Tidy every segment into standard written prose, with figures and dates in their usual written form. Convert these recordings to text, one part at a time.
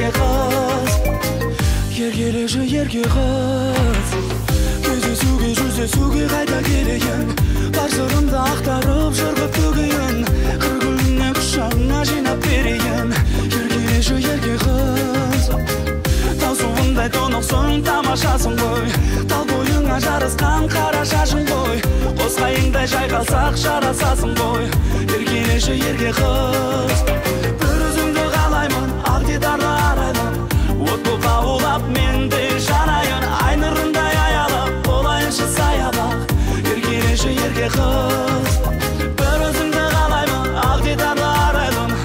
ерге қыз, еркелеші ерге қыз. Кездесуге жүздесуге қайта келейін, бар сырымды ақтарып жырғып төгейін, қыр гүліне құшағыңа жинап берейін. Еркелеші ерге қыз, тау суындай тұнықсың, тамашасың ғой, тал бойыңа жарысқан қара шашың ғой, қос қайыңдай жайқалсақ жарасасың ғой. Еркелеші ерге қыз, бір өзіңді қалаймын, ақ дидарлы арайлым, от боп лаулап менде жанайын, ай нұрындай аялап болайыншы саябақ. Еркелеші ерге қыз, бір өзіңді қалаймын, ақ дидарлы арайлым,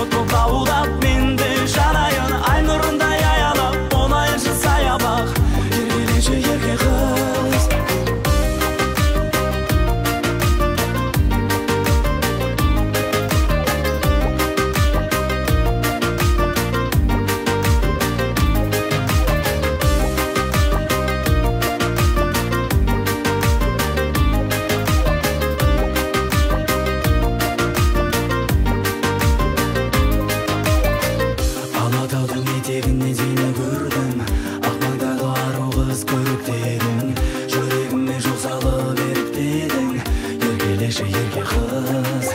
от боп лаулап менде жанайын, ай нұрындай аялап болайыншы саябақ. Еркелеші ерге қыз. Алатаудың етегінен сені көрдім, ақ маңдайлы ару қыз көріктедің, жүрегіме жол салып еріктедің. Еркелеші ерге қыз,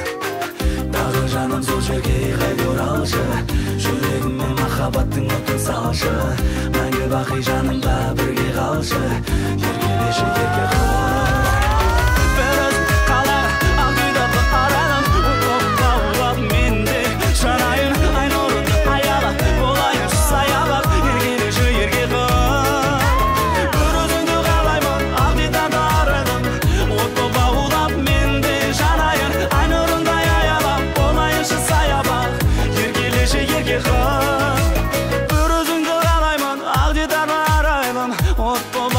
тағы жаным сол жерге қайта оралшы, жүрегіме махаббаттың отын салшы, мәңгі бақи жанымда бірге қалшы. Еркелеші ерге қыз. Бір өзің қалар, ақ дидарлы арайлым, от болып лаулап менде жанайын, ай нұрынды аялап болайыншы саябақ. Еркелеші ерге қыз, бір өзіңді қалаймын, ақ дидарлы арайлым, от болып лаулап менде жанайын, ай нұрындай аялап болайыншы саябақ. Еркелеші ерге қыз, бір өзіңді қалаймын, ақ дидарлы арайлым, от болып